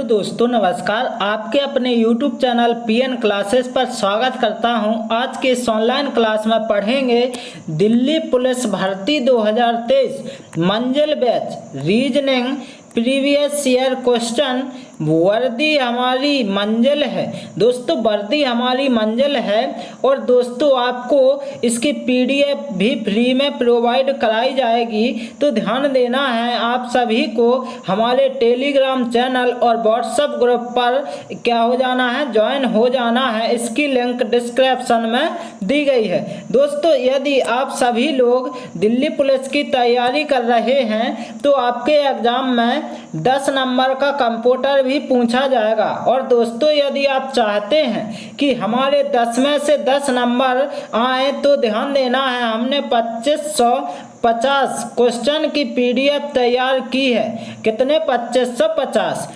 दोस्तों नमस्कार, आपके अपने YouTube चैनल पीएन क्लासेस पर स्वागत करता हूं। आज के इस ऑनलाइन क्लास में पढ़ेंगे दिल्ली पुलिस भर्ती 2023 मंजिल batch reasoning previous year question. वर्दी हमारी मंजिल है दोस्तों, वर्दी हमारी मंजिल है। और दोस्तों आपको इसकी पीडीएफ भी फ्री में प्रोवाइड कराई जाएगी, तो ध्यान देना है आप सभी को। हमारे टेलीग्राम चैनल और व्हाट्सएप ग्रुप पर क्या हो जाना है, ज्वाइन हो जाना है। इसकी लिंक डिस्क्रिप्शन में दी गई है। दोस्तों यदि आप सभी लोग दिल्ली पुलिस की तैयारी कर रहे हैं तो आपके एग्जाम में 10 नंबर का कंप्यूटर भी पूछा जाएगा। और दोस्तों यदि आप चाहते हैं कि हमारे 10 में से 10 नंबर आए तो ध्यान देना है, हमने 2550 क्वेश्चन की पीडीएफ तैयार की है। कितने? 2550।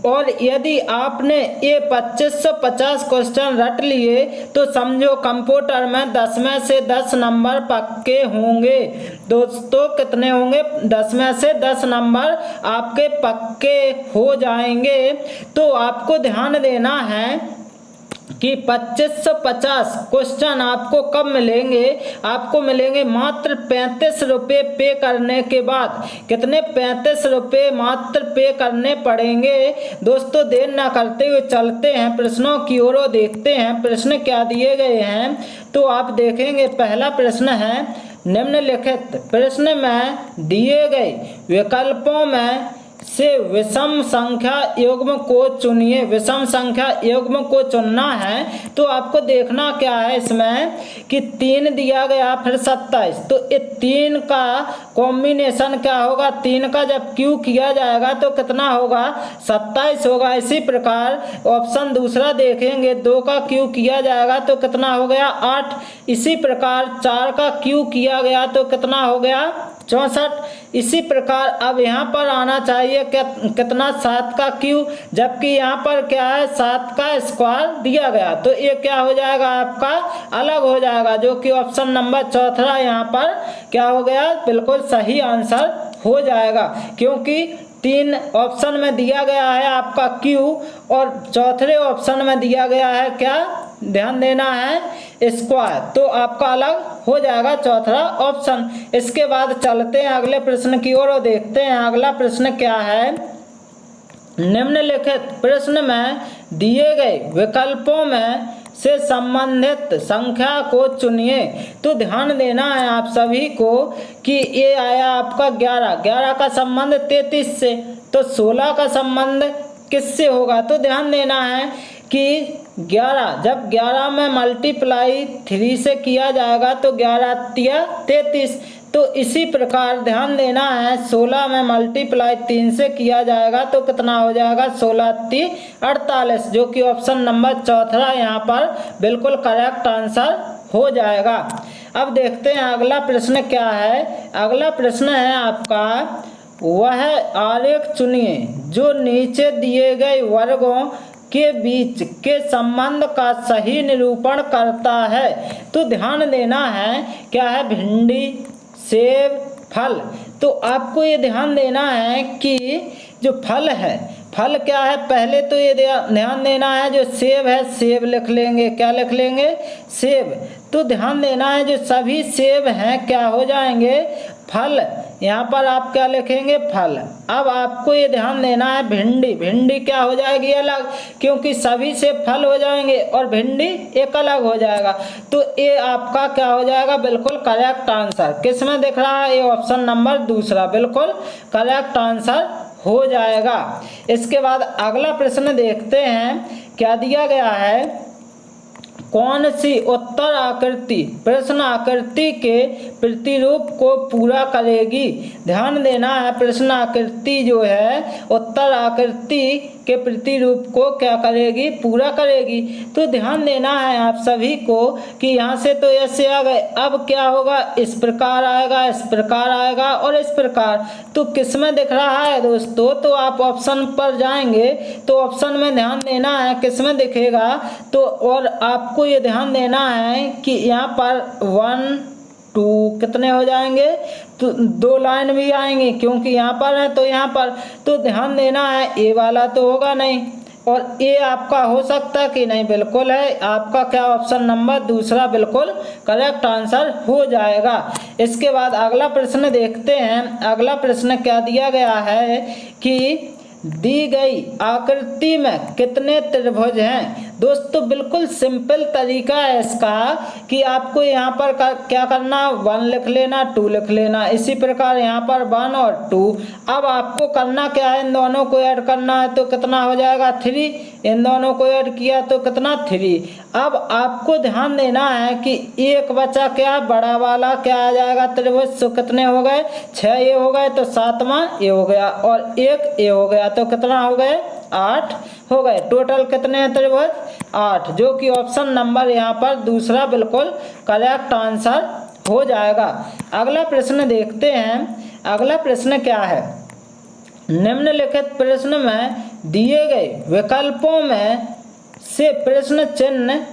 और यदि आपने ये 2550 क्वेश्चन रट लिए तो समझो कंप्यूटर में 10 में से 10 नंबर पक्के होंगे। दोस्तों कितने होंगे? 10 में से 10 नंबर आपके पक्के हो जाएंगे। तो आपको ध्यान देना है कि 2550 क्वेश्चन आपको कब मिलेंगे? आपको मिलेंगे मात्र 35 रुपये पे करने के बाद। कितने? 35 रुपये मात्र पे करने पड़ेंगे। दोस्तों देर ना करते हुए चलते हैं प्रश्नों की ओर, देखते हैं प्रश्न क्या दिए गए हैं। तो आप देखेंगे पहला प्रश्न है, निम्नलिखित प्रश्न में दिए गए विकल्पों में से विषम संख्या युग्म को चुनिए। विषम संख्या युग्म को चुनना है तो आपको देखना क्या है इसमें कि 3 दिया गया, फिर 27। तो ये 3 का कॉम्बिनेशन क्या होगा? 3 का जब क्यू किया जाएगा तो कितना होगा? 27 होगा। इसी प्रकार ऑप्शन दूसरा देखेंगे, 2 का क्यू किया जाएगा तो कितना हो गया? 8। इसी प्रकार 4 का क्यू किया गया तो कितना हो गया? 64। इसी प्रकार अब यहाँ पर आना चाहिए कितना? 7 का क्यू, जबकि यहाँ पर क्या है? 7 का स्क्वायर दिया गया। तो ये क्या हो जाएगा? आपका अलग हो जाएगा, जो कि ऑप्शन नंबर चौथा यहाँ पर क्या हो गया? बिल्कुल सही आंसर हो जाएगा, क्योंकि 3 ऑप्शन में दिया गया है आपका क्यू और चौथे ऑप्शन में दिया गया है क्या? ध्यान देना है स्क्वायर। तो आपका अलग हो जाएगा चौथा ऑप्शन। इसके बाद चलते हैं अगले प्रश्न की ओर और देखते हैं अगला प्रश्न क्या है। निम्नलिखित प्रश्न में दिए गए विकल्पों में से संबंधित संख्या को चुनिए। तो ध्यान देना है आप सभी को कि ये आया आपका 11 का संबंध 33 से, तो 16 का संबंध किससे होगा? तो ध्यान देना है कि 11 जब 11 में मल्टीप्लाई 3 से किया जाएगा तो 11 तिया 33। तो इसी प्रकार ध्यान देना है 16 में मल्टीप्लाई 3 से किया जाएगा तो कितना हो जाएगा? 16 ती 48, जो कि ऑप्शन नंबर चौथा यहाँ पर बिल्कुल करेक्ट आंसर हो जाएगा। अब देखते हैं अगला प्रश्न क्या है। अगला प्रश्न है आपका, वह आरेख चुनिए जो नीचे दिए गए वर्गों के बीच के संबंध का सही निरूपण करता है। तो ध्यान देना है क्या है? भिंडी, सेब, फल। तो आपको ये ध्यान देना है कि जो फल है, फल क्या है? पहले तो ये ध्यान देना है जो सेब है, सेब लिख लेंगे। क्या लिख लेंगे? सेब। तो ध्यान देना है जो सभी सेब हैं क्या हो जाएंगे? फल। यहाँ पर आप क्या लिखेंगे? फल। अब आपको ये ध्यान देना है भिंडी, भिंडी क्या हो जाएगी? अलग, क्योंकि सभी से फल हो जाएंगे और भिंडी एक अलग हो जाएगा। तो ये आपका क्या हो जाएगा? बिल्कुल करेक्ट आंसर। किस में दिख रहा है? ये ऑप्शन नंबर दूसरा बिल्कुल करेक्ट आंसर हो जाएगा। इसके बाद अगला प्रश्न देखते हैं क्या दिया गया है। कौन सी उत्तर आकृति प्रश्न आकृति के प्रतिरूप को पूरा करेगी? ध्यान देना है प्रश्न आकृति जो है उत्तर आकृति के प्रतिरूप को क्या करेगी? पूरा करेगी। तो ध्यान देना है आप सभी को कि यहाँ से तो ऐसे आ गए, अब क्या होगा? इस प्रकार आएगा, इस प्रकार आएगा और इस प्रकार। तो किस में दिख रहा है दोस्तों? तो आप ऑप्शन पर जाएंगे तो ऑप्शन में ध्यान देना है किस में दिखेगा। तो और आपको ये ध्यान देना है कि यहाँ पर 1 2 कितने हो जाएंगे, तो 2 लाइन भी आएंगे क्योंकि यहाँ पर है तो यहाँ पर, तो ध्यान देना है ए वाला तो होगा नहीं, और ए आपका हो सकता है कि नहीं, बिल्कुल है आपका क्या ऑप्शन नंबर दूसरा बिल्कुल करेक्ट आंसर हो जाएगा। इसके बाद अगला प्रश्न देखते हैं। अगला प्रश्न क्या दिया गया है कि दी गई आकृति में कितने त्रिभुज हैं। दोस्तों बिल्कुल सिंपल तरीका है इसका कि आपको यहाँ पर क्या करना, 1 लिख लेना, 2 लिख लेना, इसी प्रकार यहाँ पर 1 और 2। अब आपको करना क्या है, इन दोनों को ऐड करना है तो कितना हो जाएगा 3, इन दोनों को ऐड किया तो कितना 3। अब आपको ध्यान देना है कि एक बचा क्या, बड़ा वाला क्या आ जाएगा त्रिभुज, तो कितने हो गए 6 ये हो गए, तो 7वां ये हो गया और 1 ये हो गया, तो कितना हो गए 8 हो गए। टोटल कितने हैं त्रिभुज 8, जो कि ऑप्शन नंबर यहाँ पर दूसरा बिल्कुल करेक्ट आंसर हो जाएगा। अगला प्रश्न देखते हैं। अगला प्रश्न क्या है, निम्नलिखित प्रश्न में दिए गए विकल्पों में से प्रश्न चिन्ह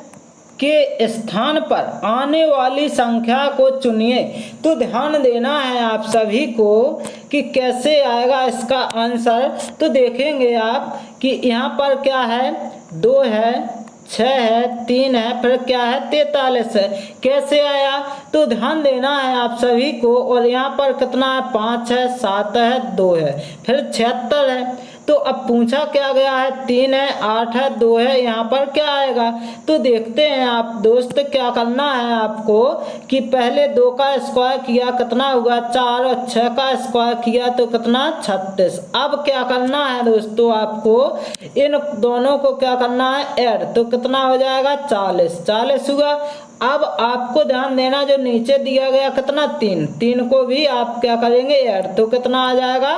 के स्थान पर आने वाली संख्या को चुनिए। तो ध्यान देना है आप सभी को कि कैसे आएगा इसका आंसर। तो देखेंगे आप कि यहाँ पर क्या है, 2 है, 6 है, 3 है, फिर क्या है 43 है। कैसे आया, तो ध्यान देना है आप सभी को। और यहाँ पर कितना है, 5 है, 7 है, 2 है, फिर 76 है। तो अब पूछा क्या गया है, 3 है, 8 है, 2 है, यहाँ पर क्या आएगा। तो देखते हैं आप दोस्त, क्या करना है आपको कि पहले 2 का स्क्वायर किया कितना हुआ 4, और 6 का स्क्वायर किया तो कितना 36। अब क्या करना है दोस्तों, आपको इन दोनों को क्या करना है ऐड, तो कितना हो जाएगा 40 हुआ। अब आपको ध्यान देना जो नीचे दिया गया कितना 3 को भी आप क्या करेंगे ऐड, तो कितना आ जाएगा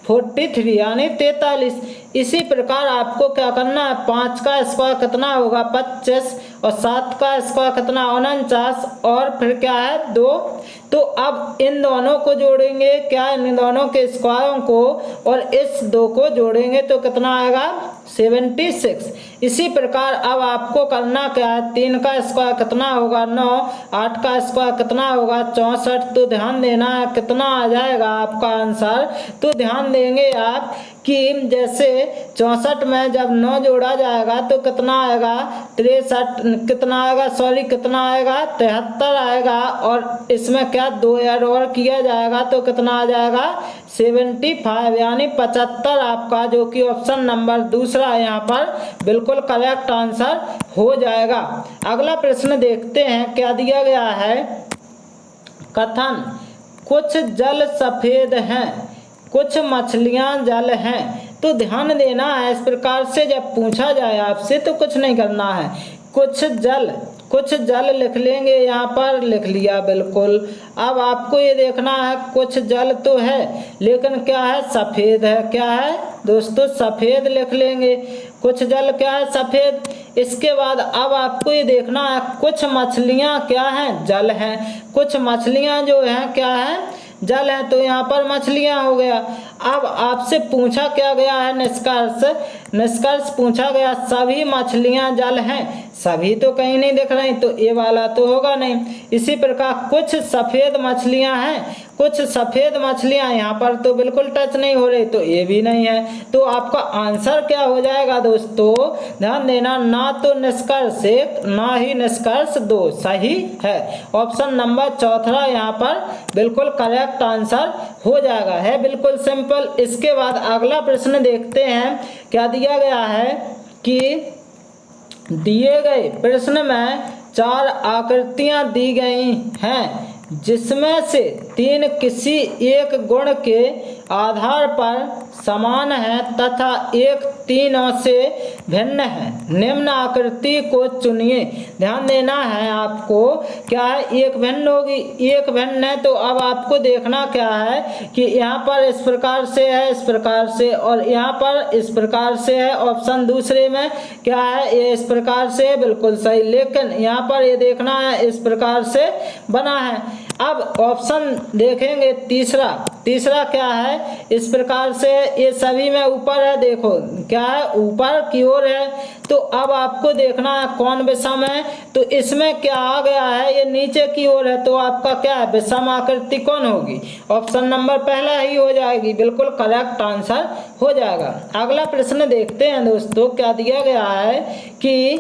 43 यानी 43। इसी प्रकार आपको क्या करना है, 5 का स्क्वायर कितना होगा 25, और 7 का स्क्वायर कितना 49, और फिर क्या है 2। तो अब इन दोनों को जोड़ेंगे, क्या इन दोनों के स्क्वायरों को और इस 2 को जोड़ेंगे तो कितना आएगा 76। इसी प्रकार अब आपको करना क्या है, 3 का स्क्वायर कितना होगा 9, 8 का स्क्वायर कितना होगा 64। तो ध्यान देना है कितना आ जाएगा आपका आंसर। तो ध्यान देंगे आप कि जैसे 64 में जब 9 जोड़ा जाएगा तो कितना आएगा 63, कितना आएगा सॉरी कितना आएगा 73 आएगा, और इसमें क्या 2 ऐड और किया जाएगा तो कितना आ जाएगा 75 यानी 75 आपका, जो कि ऑप्शन नंबर दूसरा यहाँ पर बिल्कुल करेक्ट आंसर हो जाएगा। अगला प्रश्न देखते हैं क्या दिया गया है। कथन, कुछ जल सफेद हैं, कुछ मछलियां जल हैं। तो ध्यान देना है इस प्रकार से जब पूछा जाए आपसे तो कुछ नहीं करना है, कुछ जल लिख लेंगे, यहाँ पर लिख लिया बिल्कुल। अब आपको ये देखना है कुछ जल तो है लेकिन क्या है सफ़ेद है, क्या है दोस्तों सफ़ेद लिख लेंगे, कुछ जल क्या है सफ़ेद। इसके बाद अब आपको ये देखना है कुछ मछलियाँ क्या हैं जल हैं, कुछ मछलियाँ जो हैं क्या हैं जल है, तो यहाँ पर मछलियाँ हो गया। अब आपसे पूछा क्या गया है निष्कर्ष पूछा गया सभी मछलियाँ जल हैं, सभी तो कहीं नहीं दिख रही तो ये वाला तो होगा नहीं। इसी प्रकार कुछ सफ़ेद मछलियाँ हैं, कुछ सफ़ेद मछलियाँ यहाँ पर तो बिल्कुल टच नहीं हो रही तो ये भी नहीं है। तो आपका आंसर क्या हो जाएगा दोस्तों, ध्यान देना, ना तो निष्कर्ष 1 ना ही निष्कर्ष 2 सही है। ऑप्शन नंबर चौथा यहाँ पर बिल्कुल करेक्ट आंसर हो जाएगा, है बिल्कुल सिंपल। इसके बाद अगला प्रश्न देखते हैं क्या दिया गया है कि दिए गए प्रश्न में 4 आकृतियां दी गई हैं जिसमें से 3 किसी एक गुण के आधार पर समान है तथा एक तीनों से भिन्न है। निम्न आकृति को चुनिए। ध्यान देना है आपको, क्या है एक भिन्न होगी, एक भिन्न है तो अब आपको देखना क्या है कि यहाँ पर इस प्रकार से है, इस प्रकार से, और यहाँ पर इस प्रकार से है। ऑप्शन दूसरे में क्या है ये इस प्रकार से है, बिल्कुल सही, लेकिन यहाँ पर ये देखना है इस प्रकार से बना है। अब ऑप्शन देखेंगे तीसरा क्या है, इस प्रकार से ये सभी में ऊपर है, देखो क्या है ऊपर की ओर है। तो अब आपको देखना है कौन विषम है, तो इसमें क्या आ गया है, ये नीचे की ओर है, तो आपका क्या है विषम आकृति कौन होगी, ऑप्शन नंबर पहला ही हो जाएगी, बिल्कुल करेक्ट आंसर हो जाएगा। अगला प्रश्न देखते हैं दोस्तों, क्या दिया गया है कि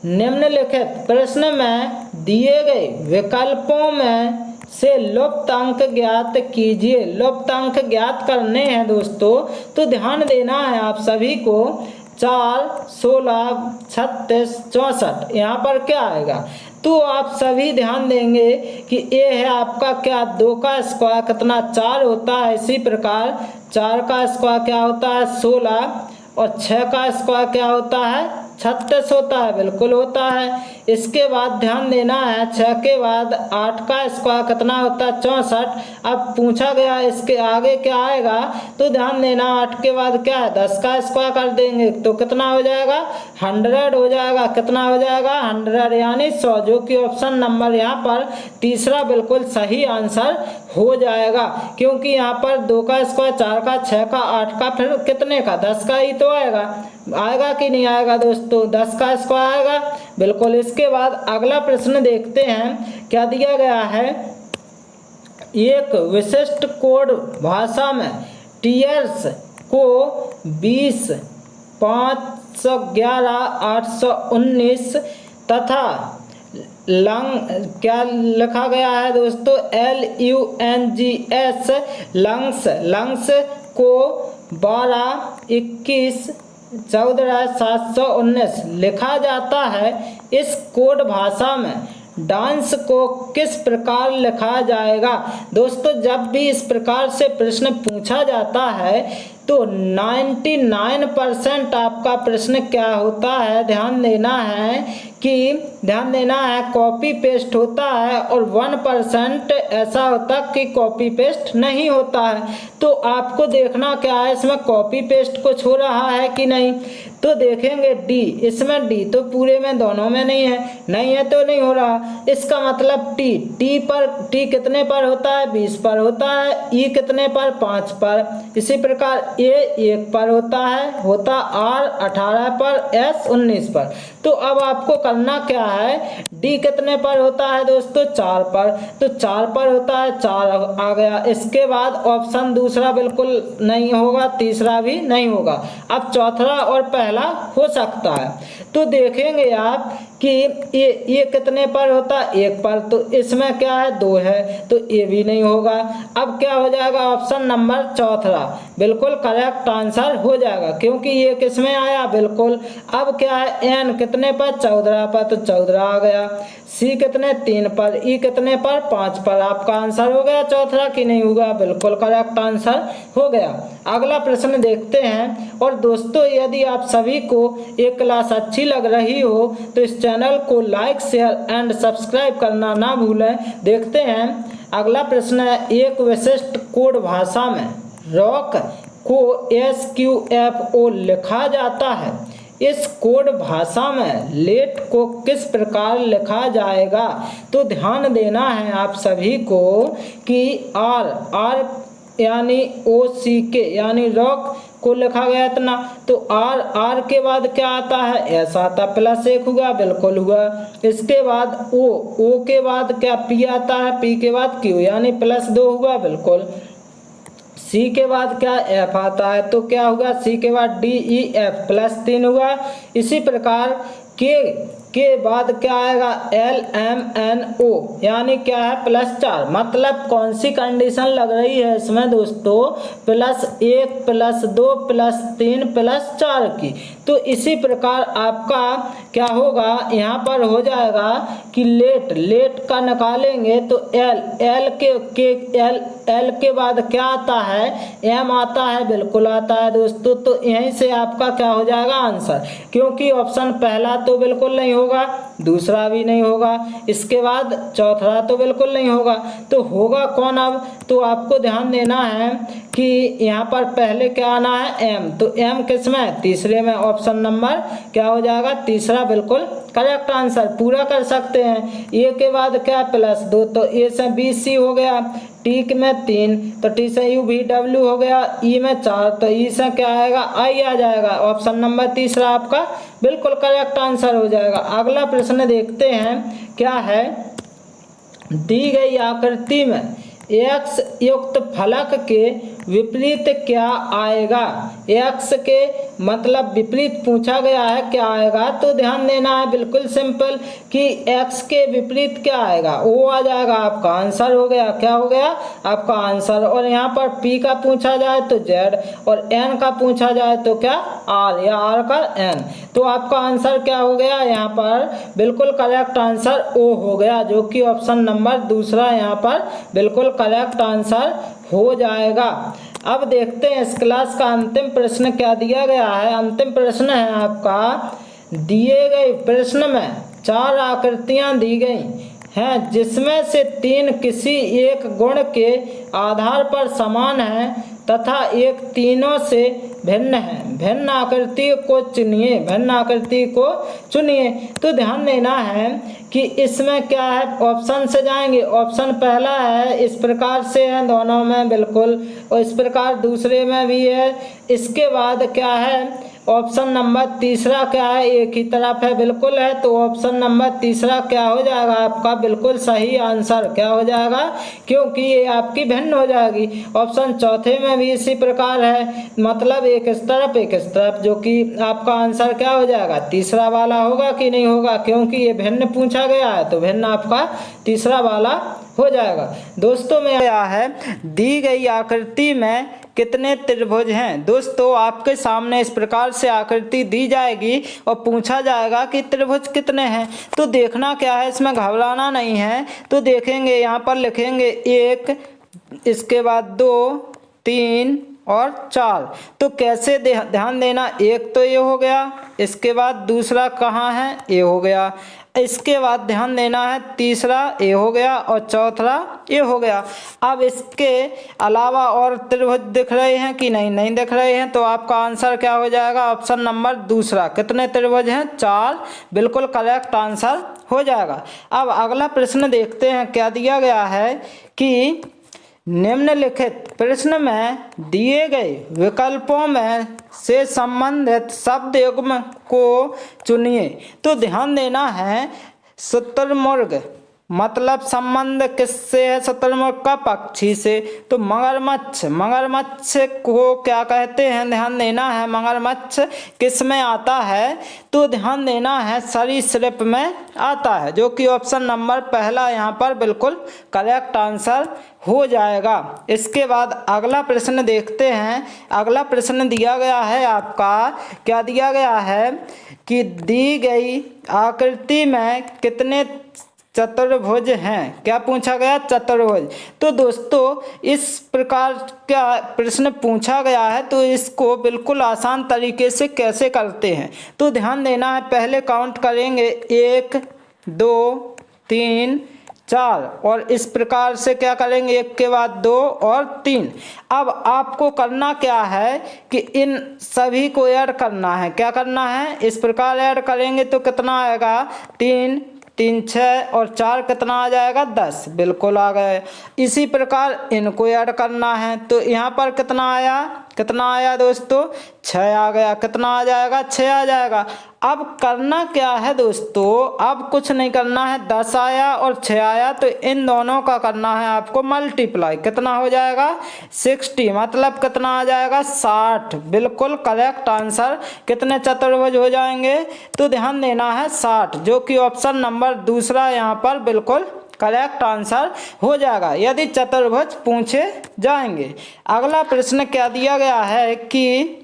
निम्नलिखित प्रश्न में दिए गए विकल्पों में से लुप्त अंक ज्ञात कीजिए। लुप्त अंक ज्ञात करने हैं दोस्तों, तो ध्यान देना है आप सभी को 4, 16, 36, 64 यहाँ पर क्या आएगा, तो आप सभी ध्यान देंगे कि ये है आपका क्या 2 का स्क्वायर कितना 4 होता है, इसी प्रकार 4 का स्क्वायर क्या होता है 16 और 6 का स्क्वायर क्या होता है 36 होता है, बिल्कुल होता है। इसके बाद ध्यान देना है 6 के बाद 8 का स्क्वायर कितना होता है 64। अब पूछा गया इसके आगे क्या आएगा, तो ध्यान देना 8 के बाद क्या है 10 का स्क्वायर कर देंगे तो कितना हो जाएगा 100 हो जाएगा, कितना हो जाएगा 100 यानी 100, जो कि ऑप्शन नंबर यहाँ पर तीसरा बिल्कुल सही आंसर हो जाएगा, क्योंकि यहाँ पर 2 का स्क्वायर 4 का 6 का 8 का फिर कितने का 10 का ही तो आएगा कि नहीं आएगा दोस्तों, 10 का स्क्वायर आएगा बिल्कुल। इसके बाद अगला प्रश्न देखते हैं, क्या दिया गया है, एक विशिष्ट कोड भाषा में टीयर्स को 20, 511, 819 तथा क्या लिखा गया है दोस्तों LUNGS लंग्स को 12, 21, 14, 719 लिखा जाता है। इस कोड भाषा में डांस को किस प्रकार लिखा जाएगा। दोस्तों जब भी इस प्रकार से प्रश्न पूछा जाता है तो 99% आपका प्रश्न क्या होता है, ध्यान देना है कॉपी पेस्ट होता है, और 1% ऐसा होता है कि कॉपी पेस्ट नहीं होता है। तो आपको देखना क्या है, इसमें कॉपी पेस्ट कुछ हो रहा है कि नहीं, तो देखेंगे डी, इसमें डी तो पूरे में दोनों में नहीं है तो नहीं हो रहा। इसका मतलब टी कितने पर होता है 20 पर होता है, ई कितने पर 5 पर, इसी प्रकार ए 1 पर होता आर 18 पर, एस 19 पर। तो अब आपको करना क्या है, डी कितने पर होता है दोस्तों 4 पर, तो 4 पर होता है 4 आ गया। इसके बाद ऑप्शन दूसरा बिल्कुल नहीं होगा, तीसरा भी नहीं होगा। अब चौथा और पहला हो सकता है, तो देखेंगे आप कि ये कितने पर होता है 1 पर, तो इसमें क्या है 2 है, तो ये भी नहीं होगा। अब क्या हो जाएगा, ऑप्शन नंबर चौथा बिल्कुल करेक्ट आंसर हो जाएगा, क्योंकि ये किसमें आया बिल्कुल। अब क्या है एन कितने पर 14 पर, तो 14 आ गया। सी कितने 3 पर, ई कितने पर 5 पर, आपका आंसर हो गया चौथा कि नहीं होगा, बिल्कुल करेक्ट आंसर हो गया। अगला प्रश्न देखते हैं। और दोस्तों यदि आप सभी को ये क्लास अच्छी लग रही हो तो इस चैनल को लाइक, शेयर एंड सब्सक्राइब करना ना भूलें। देखते हैं अगला प्रश्न है, एक विशिष्ट कोड भाषा में रॉक को SQFO लिखा जाता है। इस कोड भाषा में लेट को किस प्रकार लिखा जाएगा, तो ध्यान देना है आप सभी को कि आर यानी OCK यानी रॉक को लिखा गया इतना, तो आर के बाद क्या आता है ऐसा आता +1 हुआ, बिल्कुल हुआ। इसके बाद ओ के बाद क्या पी आता है, पी के बाद क्यू यानी +2 हुआ, बिल्कुल। सी के बाद क्या एफ आता है, तो क्या होगा सी के बाद DEF +3 हुआ। इसी प्रकार के बाद क्या आएगा LMNO यानी क्या है +4। मतलब कौन सी कंडीशन लग रही है इसमें दोस्तों, +1 +2 +3 +4 की। तो इसी प्रकार आपका क्या होगा, यहाँ पर हो जाएगा कि लेट का निकालेंगे तो एल के बाद क्या आता है M आता है, बिल्कुल आता है दोस्तों। तो यहीं से आपका क्या हो जाएगा आंसर, क्योंकि ऑप्शन पहला तो बिल्कुल नहीं हो होगा, दूसरा भी नहीं होगा, इसके बाद चौथा तो बिल्कुल नहीं होगा। तो होगा कौन अब? तो आपको ध्यान देना है कि यहाँ पर पहले क्या आना है? एम। तो एम किस में? तीसरे में। ऑप्शन नंबर क्या हो जाएगा? तीसरा बिल्कुल करेक्ट आंसर। पूरा कर सकते हैं। ए के बाद क्या? +2, तो ए से बी सी हो गया। टी में 3, तो टी से यू वी डब्ल्यू हो गया। ई में 4, तो ई से क्या आएगा? आई आ जाएगा। ऑप्शन नंबर तीसरा आपका बिल्कुल करेक्ट आंसर हो जाएगा। अगला प्रश्न देखते हैं क्या है। दी गई आकृति में x युक्त फलक के विपरीत क्या आएगा? x के मतलब विपरीत पूछा गया है, क्या आएगा? तो ध्यान देना है, बिल्कुल सिंपल कि x के विपरीत क्या आएगा? O आ जाएगा। आपका आंसर हो गया। क्या हो गया? आपका आंसर। और यहाँ पर p का पूछा जाए तो z, और n का पूछा जाए तो क्या? r, या r का n। तो आपका आंसर क्या हो गया? यहाँ पर बिल्कुल करेक्ट आंसर O हो गया, जो कि ऑप्शन नंबर दूसरा यहाँ पर बिल्कुल करेक्ट आंसर हो जाएगा। अब देखते हैं इस क्लास का अंतिम प्रश्न क्या दिया गया है। अंतिम प्रश्न है आपका, दिए गए प्रश्न में 4 आकृतियां दी गई हैं जिसमें से 3 किसी एक गुण के आधार पर समान हैं तथा एक तीनों से भिन्न है। भिन्न आकृति को चुनिए। भिन्न आकृति को चुनिए। तो ध्यान देना है कि इसमें क्या है, ऑप्शन से जाएंगे। ऑप्शन पहला है इस प्रकार से है दोनों में बिल्कुल, और इस प्रकार दूसरे में भी है। इसके बाद क्या है, ऑप्शन नंबर तीसरा क्या है, एक ही तरफ है बिल्कुल है। तो ऑप्शन नंबर तीसरा क्या हो जाएगा आपका बिल्कुल सही आंसर। क्या हो जाएगा? क्योंकि ये आपकी भिन्न हो जाएगी। ऑप्शन चौथे में भी इसी प्रकार है, मतलब एक इस तरफ एक इस तरफ, जो कि आपका आंसर क्या हो जाएगा? तीसरा वाला होगा कि नहीं होगा? क्योंकि ये भिन्न पूछा गया है तो भिन्न आपका तीसरा वाला हो जाएगा। दोस्तों में आया है, दी गई आकृति में कितने त्रिभुज हैं? दोस्तों आपके सामने इस प्रकार से आकृति दी जाएगी और पूछा जाएगा कि त्रिभुज कितने हैं। तो देखना क्या है, इसमें घबराना नहीं है। तो देखेंगे यहाँ पर लिखेंगे 1, इसके बाद 2, 3 और 4। तो कैसे ध्यान देना, एक तो ये हो गया, इसके बाद दूसरा कहाँ है? ये हो गया। इसके बाद ध्यान देना है तीसरा ए हो गया और चौथा ए हो गया। अब इसके अलावा और त्रिभुज दिख रहे हैं कि नहीं? नहीं दिख रहे हैं। तो आपका आंसर क्या हो जाएगा? ऑप्शन नंबर दूसरा। कितने त्रिभुज हैं? 4, बिल्कुल करेक्ट आंसर हो जाएगा। अब अगला प्रश्न देखते हैं क्या दिया गया है कि निम्नलिखित प्रश्न में दिए गए विकल्पों में से संबंधित शब्द युग्म को चुनिए। तो ध्यान देना है, शुतुरमुर्ग मतलब संबंध किससे है? शुतुरमुर्ग का पक्षी से। तो मगरमच्छ, मगरमच्छ को क्या कहते हैं? ध्यान देना है, मगरमच्छ किस में आता है? तो ध्यान देना है, सरीसृप में आता है, जो कि ऑप्शन नंबर पहला यहाँ पर बिल्कुल करेक्ट आंसर हो जाएगा। इसके बाद अगला प्रश्न देखते हैं। अगला प्रश्न दिया गया है आपका, क्या दिया गया है कि दी गई आकृति में कितने चतुर्भुज हैं? क्या पूछा गया? चतुर्भुज। तो दोस्तों इस प्रकार का प्रश्न पूछा गया है तो इसको बिल्कुल आसान तरीके से कैसे करते हैं? तो ध्यान देना है, पहले काउंट करेंगे 1, 2, 3, 4 और इस प्रकार से क्या करेंगे, 1 के बाद 2 और 3। अब आपको करना क्या है कि इन सभी को ऐड करना है। क्या करना है? इस प्रकार ऐड करेंगे तो कितना आएगा? 3, 3, 6 और 4 कितना आ जाएगा? 10, बिल्कुल आ गए। इसी प्रकार इनको ऐड करना है तो यहाँ पर कितना आया? कितना आया दोस्तों? 6 आ गया। कितना आ जाएगा? 6 आ जाएगा। अब करना क्या है दोस्तों? अब कुछ नहीं करना है, 10 आया और 6 आया तो इन दोनों का करना है आपको मल्टीप्लाई। कितना हो जाएगा? 60, मतलब कितना आ जाएगा? 60, बिल्कुल करेक्ट आंसर। कितने चतुर्भुज हो जाएंगे? तो ध्यान देना है 60, जो कि ऑप्शन नंबर दूसरा यहाँ पर बिल्कुल करेक्ट आंसर हो जाएगा यदि चतुर्भुज पूछे जाएंगे। अगला प्रश्न क्या दिया गया है कि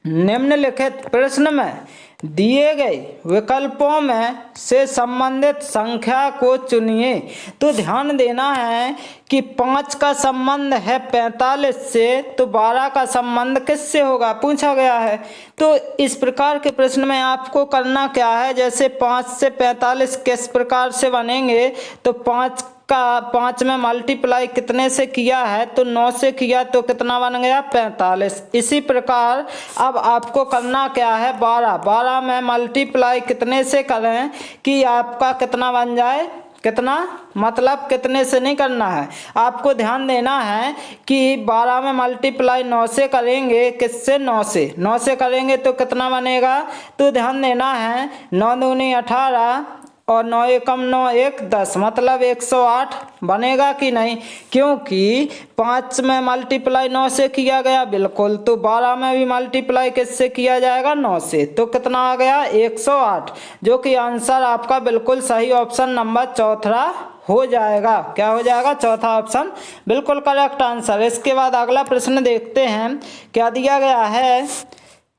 निम्नलिखित प्रश्न में दिए गए विकल्पों में से संबंधित संख्या को चुनिए। तो ध्यान देना है कि 5 का संबंध है 45 से, तो 12 का संबंध किससे होगा पूछा गया है। तो इस प्रकार के प्रश्न में आपको करना क्या है, जैसे 5 से 45 किस प्रकार से बनेंगे, तो 5 में मल्टीप्लाई कितने से किया है, तो 9 से किया, तो कितना बन गया 45। इसी प्रकार अब आपको करना क्या है, 12 में मल्टीप्लाई कितने से करें कि आपका कितना बन जाए, कितना मतलब कितने से नहीं करना है, आपको ध्यान देना है कि 12 में मल्टीप्लाई 9 से करेंगे, किससे 9 से करेंगे तो कितना बनेगा, तो ध्यान देना है 9 दूनी 18 और 9 एकम 9 1 10 मतलब 108 बनेगा कि नहीं, क्योंकि 5 में मल्टीप्लाई 9 से किया गया बिल्कुल, तो 12 में भी मल्टीप्लाई किससे किया जाएगा 9 से, तो कितना आ गया 108, जो कि आंसर आपका बिल्कुल सही ऑप्शन नंबर चौथा हो जाएगा। क्या हो जाएगा, चौथा ऑप्शन बिल्कुल करेक्ट आंसर। इसके बाद अगला प्रश्न देखते हैं, क्या दिया गया है,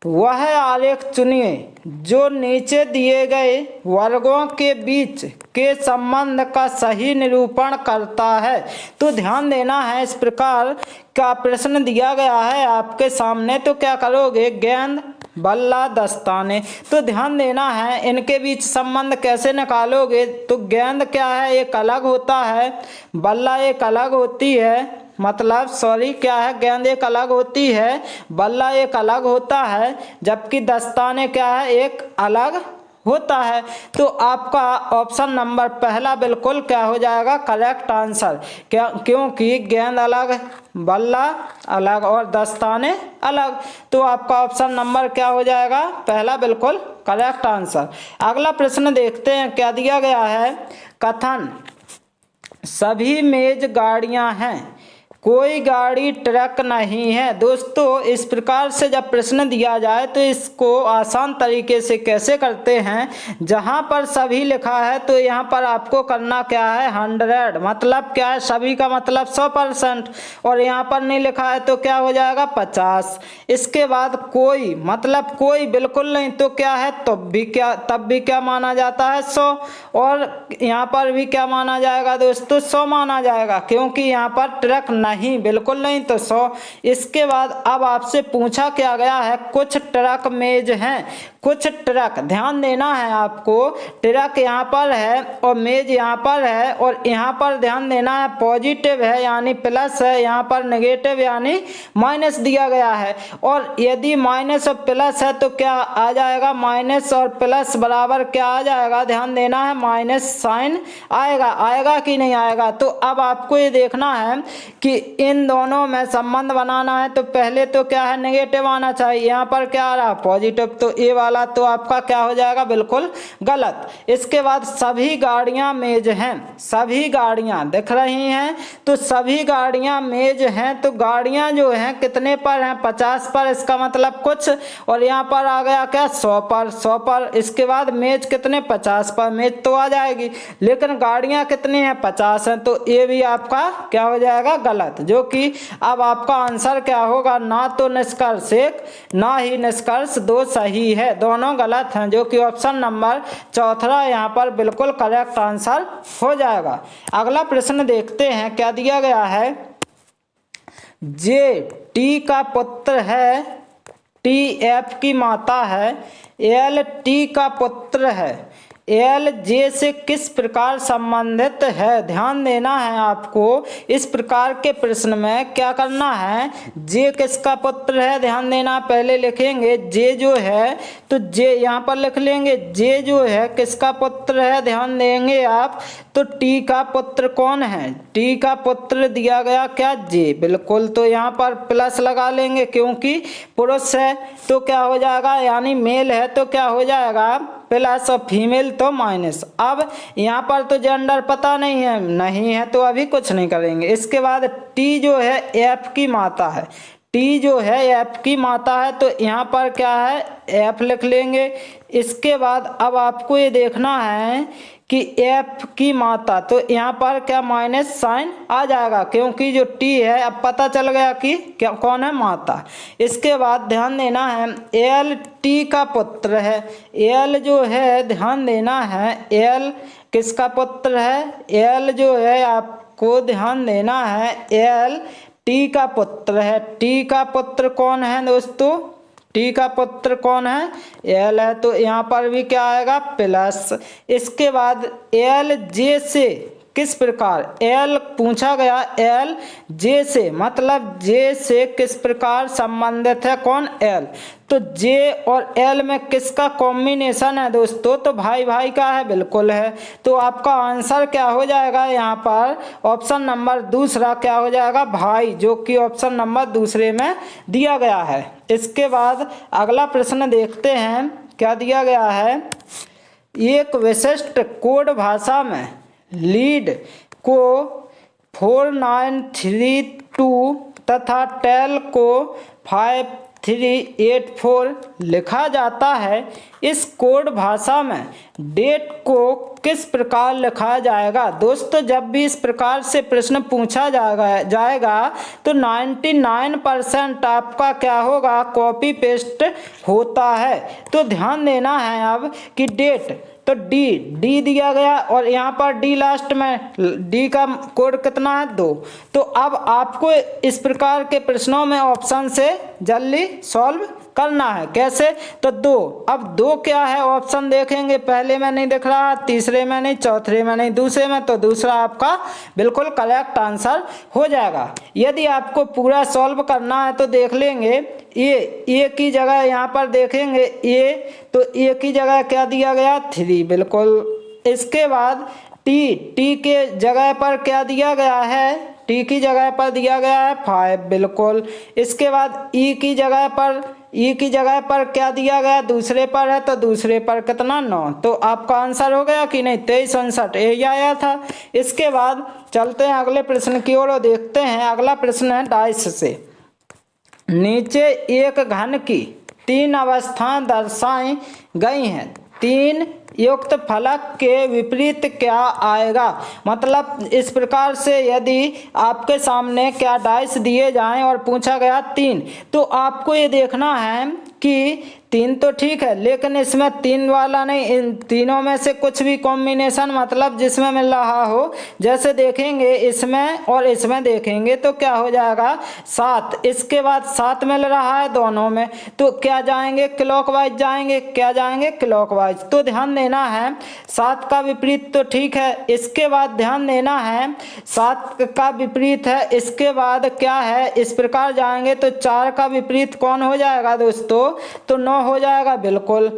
वह आरेख चुनिए जो नीचे दिए गए वर्गों के बीच के संबंध का सही निरूपण करता है। तो ध्यान देना है, इस प्रकार का प्रश्न दिया गया है आपके सामने, तो क्या करोगे, गेंद बल्ला दस्ताने, तो ध्यान देना है इनके बीच संबंध कैसे निकालोगे, तो गेंद क्या है एक अलग होता है, बल्ला एक अलग होती है, मतलब सॉरी क्या है, गेंद एक अलग होती है, बल्ला एक अलग होता है, जबकि दस्ताने क्या है एक अलग होता है। तो आपका ऑप्शन नंबर पहला बिल्कुल क्या हो जाएगा करेक्ट आंसर, क्या, क्योंकि गेंद अलग, बल्ला अलग और दस्ताने अलग, तो आपका ऑप्शन नंबर क्या हो जाएगा पहला बिल्कुल करेक्ट आंसर। अगला प्रश्न देखते हैं, क्या दिया गया है, कथन सभी मेज गाड़ियां हैं, कोई गाड़ी ट्रक नहीं है। दोस्तों इस प्रकार से जब प्रश्न दिया जाए तो इसको आसान तरीके से कैसे करते हैं, जहां पर सभी लिखा है तो यहां पर आपको करना क्या है 100, मतलब क्या है सभी का मतलब 100%, और यहां पर नहीं लिखा है तो क्या हो जाएगा 50। इसके बाद कोई मतलब कोई बिल्कुल नहीं, तो क्या है तब भी क्या माना जाता है 100, और यहाँ पर भी क्या माना जाएगा दोस्तों 100 माना जाएगा, क्योंकि यहाँ पर ट्रक नहीं बिल्कुल नहीं तो 100। इसके बाद अब आपसे पूछा क्या गया है, कुछ ट्रक मेज हैं, कुछ ट्रक, ध्यान देना है आपको, ट्रक यहाँ पर है और मेज यहाँ पर है, और यहाँ पर ध्यान देना है पॉजिटिव है यानी प्लस है, यहाँ पर नेगेटिव यानी माइनस दिया गया है, और यदि माइनस और प्लस है तो क्या आ जाएगा, माइनस और प्लस बराबर क्या आ जाएगा, ध्यान देना है माइनस साइन आएगा कि नहीं आएगा। तो अब आपको ये देखना है कि इन दोनों में संबंध बनाना है, तो पहले तो क्या है नेगेटिव आना चाहिए, यहाँ पर क्या आ रहा पॉजिटिव, तो ये वाला तो आपका क्या हो जाएगा बिल्कुल गलत। इसके बाद सभी गाड़ियां मेज हैं, सभी गाड़ियां दिख रही हैं, तो सभी गाड़ियां मेज हैं, तो गाड़ियां जो हैं कितने पर हैं 50 पर, इसका मतलब कुछ, और यहाँ पर आ गया क्या 100 पर। इसके बाद मेज कितने 50 पर, मेज तो आ जाएगी, लेकिन गाड़ियां कितनी हैं 50 हैं, तो ये भी आपका क्या हो जाएगा गलत, जो कि अब आपका आंसर क्या होगा, ना तो निष्कर्ष एक ना ही निष्कर्ष दो सही है, दोनों गलत हैं, जो कि ऑप्शन नंबर चौथा यहाँ पर बिल्कुल करेक्ट आंसर हो जाएगा। अगला प्रश्न देखते हैं, क्या दिया गया है, जे टी का पुत्र है, टी एफ की माता है, एल टी का पुत्र है, एल जे से किस प्रकार संबंधित है। ध्यान देना है आपको, इस प्रकार के प्रश्न में क्या करना है, जे किसका पुत्र है, ध्यान देना, पहले लिखेंगे जे जो है, तो जे यहाँ पर लिख लेंगे, जे जो है किसका पुत्र है, ध्यान देंगे आप, तो टी का पुत्र कौन है, टी का पुत्र दिया गया क्या जे, बिल्कुल, तो यहाँ पर प्लस लगा लेंगे क्योंकि पुरुष है तो क्या हो जाएगा, यानी मेल है तो क्या हो जाएगा प्लस, और फीमेल तो माइनस। अब यहाँ पर तो जेंडर पता नहीं है तो अभी कुछ नहीं करेंगे। इसके बाद टी जो है एफ की माता है, टी जो है एफ की मात्रा है, तो यहाँ पर क्या है एफ लिख लेंगे। इसके बाद अब आपको ये देखना है कि एफ की मात्रा, तो यहाँ पर क्या माइनस साइन आ जाएगा, क्योंकि जो टी है अब पता चल गया कि क्या कौन है मात्रा। इसके बाद ध्यान देना है एल टी का पुत्र है। एल जो है ध्यान देना है एल किसका पुत्र है, एल जो है आपको ध्यान देना है एल टी का पुत्र है। टी का पुत्र कौन है दोस्तों, टी का पुत्र कौन है एल है, तो यहाँ पर भी क्या आएगा प्लस। इसके बाद एल जे से किस प्रकार, एल पूछा गया एल जे से, मतलब जे से किस प्रकार संबंधित है कौन एल, तो जे और एल में किसका कॉम्बिनेशन है दोस्तों, तो भाई भाई का है, बिल्कुल है। तो आपका आंसर क्या हो जाएगा यहाँ पर ऑप्शन नंबर दूसरा क्या हो जाएगा भाई, जो कि ऑप्शन नंबर दूसरे में दिया गया है। इसके बाद अगला प्रश्न देखते हैं क्या दिया गया है। एक विशिष्ट कोड भाषा में लीड को 4932 तथा टेल को 5384 लिखा जाता है। इस कोड भाषा में डेट को किस प्रकार लिखा जाएगा। दोस्तों जब भी इस प्रकार से प्रश्न पूछा जाएगा तो 99% आपका क्या होगा कॉपी पेस्ट होता है। तो ध्यान देना है अब कि डेट, तो डी दिया गया और यहाँ पर डी लास्ट में, डी का कोड कितना है 2। तो अब आपको इस प्रकार के प्रश्नों में ऑप्शन से जल्दी सॉल्व करना है। कैसे, तो 2। अब 2 क्या है ऑप्शन देखेंगे, पहले में नहीं दिख रहा, तीसरे में नहीं, चौथे में नहीं, दूसरे में, तो दूसरा आपका बिल्कुल करेक्ट आंसर हो जाएगा। यदि आपको पूरा सॉल्व करना है तो देख लेंगे ए की जगह यहाँ पर देखेंगे ए, तो ए की जगह क्या दिया गया 3, बिल्कुल। इसके बाद टी के जगह पर क्या दिया गया है, टी की जगह पर दिया गया है 5, बिल्कुल। इसके बाद ई की जगह पर क्या दिया गया, दूसरे पर है, तो दूसरे पर कितना 9। तो आपका आंसर हो गया कि नहीं 2359 यही आया था। इसके बाद चलते हैं अगले प्रश्न की ओर और देखते हैं। अगला प्रश्न है डाइस से। नीचे एक घन की 3 अवस्थाएं दर्शाई गई हैं, 3 युक्त फलक के विपरीत क्या आएगा। मतलब इस प्रकार से यदि आपके सामने क्या डाइस दिए जाएं और पूछा गया 3, तो आपको ये देखना है कि 3 तो ठीक है, लेकिन इसमें 3 वाला नहीं, इन तीनों में से कुछ भी कॉम्बिनेशन मतलब जिसमें मिल रहा हो। जैसे देखेंगे इसमें और इसमें देखेंगे तो क्या हो जाएगा 7। इसके बाद 7 मिल रहा है दोनों में, तो क्या जाएंगे क्लॉकवाइज जाएंगे, क्या जाएंगे क्लॉकवाइज। तो ध्यान देना है 7 का विपरीत तो ठीक है। इसके बाद ध्यान देना है 7 का विपरीत है, इसके बाद क्या है इस प्रकार जाएंगे तो 4 का विपरीत कौन हो जाएगा दोस्तों, तो 9 हो जाएगा, बिल्कुल।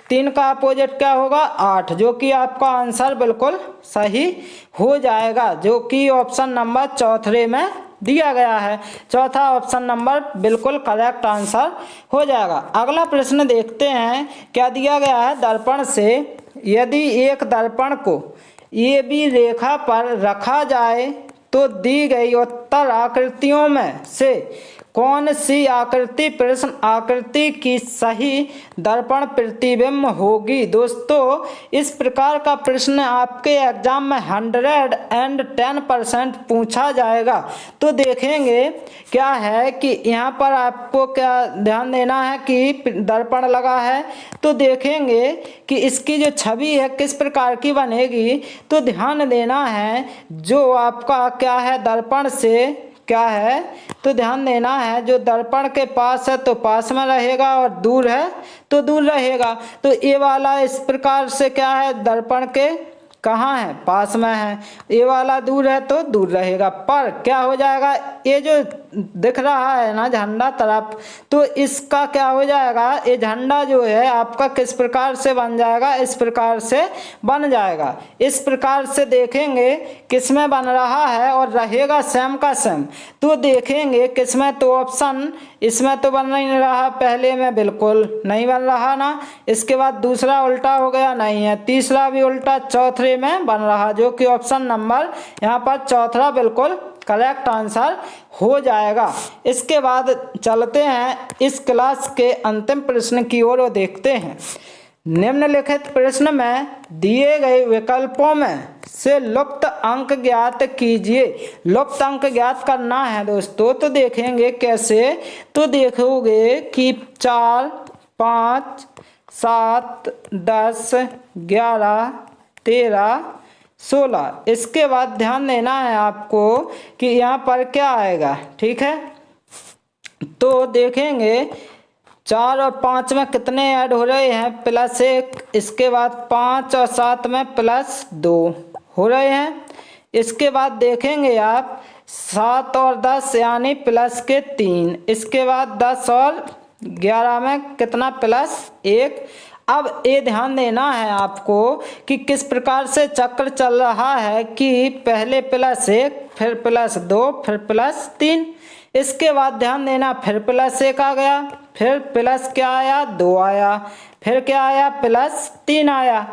3 का अपोजिट क्या होगा 8, जो कि आपका आंसर बिल्कुल सही हो जाएगा, जो कि ऑप्शन नंबर चौथे में दिया गया है। चौथा ऑप्शन नंबर बिल्कुल करेक्ट आंसर हो जाएगा। अगला प्रश्न देखते हैं क्या दिया गया है दर्पण से। यदि एक दर्पण को ए बी रेखा पर रखा जाए तो दी गई उत्तर आकृतियों में से कौन सी आकृति प्रश्न आकृति की सही दर्पण प्रतिबिंब होगी। दोस्तों इस प्रकार का प्रश्न आपके एग्जाम में 110% पूछा जाएगा। तो देखेंगे क्या है कि यहाँ पर आपको क्या ध्यान देना है कि दर्पण लगा है, तो देखेंगे कि इसकी जो छवि है किस प्रकार की बनेगी। तो ध्यान देना है जो आपका क्या है दर्पण से क्या है, तो ध्यान देना है जो दर्पण के पास है तो पास में रहेगा और दूर है तो दूर रहेगा। तो ये वाला इस प्रकार से क्या है दर्पण के कहाँ है पास में है, ये वाला दूर है तो दूर रहेगा। पर क्या हो जाएगा ये जो दिख रहा है ना झंडा तरफ, तो इसका क्या हो जाएगा, ये झंडा जो है आपका किस प्रकार से बन जाएगा, इस प्रकार से बन जाएगा। इस प्रकार से देखेंगे किसमें बन रहा है और रहेगा सेम का सेम। तो देखेंगे किसमें, तो ऑप्शन इसमें तो बन नहीं रहा, पहले में बिल्कुल नहीं बन रहा ना। इसके बाद दूसरा उल्टा हो गया, नहीं है। तीसरा भी उल्टा, चौथे में बन रहा, जो कि ऑप्शन नंबर यहाँ पर चौथा बिल्कुल करेक्ट आंसर हो जाएगा। इसके बाद चलते हैं इस क्लास के अंतिम प्रश्न की ओर और देखते हैं। निम्नलिखित प्रश्न में दिए गए विकल्पों में से लुप्त अंक ज्ञात कीजिए। लुप्त अंक ज्ञात करना है दोस्तों, तो देखेंगे कैसे। तो देखोगे कि 4, 5, 7, 10, 11, 13, 16। इसके बाद ध्यान देना है आपको कि यहाँ पर क्या आएगा, ठीक है। तो देखेंगे 4 और 5 में कितने ऐड हो रहे हैं, +1। इसके बाद 5 और 7 में +2 हो रहे हैं। इसके बाद देखेंगे आप 7 और 10 यानी +3। इसके बाद 10 और 11 में कितना, +1। अब ये ध्यान देना है आपको कि किस प्रकार से चक्र चल रहा है कि पहले +1, फिर +2, फिर +3। इसके बाद ध्यान देना फिर +1 आ गया, फिर प्लस क्या आया, 2 आया, फिर क्या आया, +3 आया।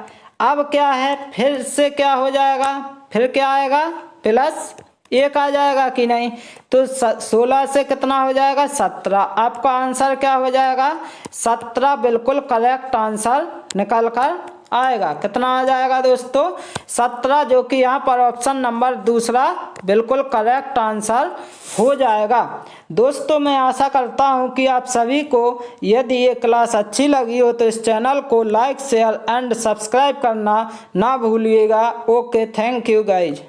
अब क्या है, फिर से क्या हो जाएगा, फिर क्या आएगा, +1 आ जाएगा कि नहीं। तो 16 से कितना हो जाएगा, 17। आपका आंसर क्या हो जाएगा, 17 बिल्कुल करेक्ट आंसर निकल कर आएगा। कितना आ जाएगा दोस्तों, 17, जो कि यहाँ पर ऑप्शन नंबर दूसरा बिल्कुल करेक्ट आंसर हो जाएगा। दोस्तों मैं आशा करता हूँ कि आप सभी को यदि ये क्लास अच्छी लगी हो तो इस चैनल को लाइक, शेयर एंड सब्सक्राइब करना ना भूलिएगा। Okay, thank you guys.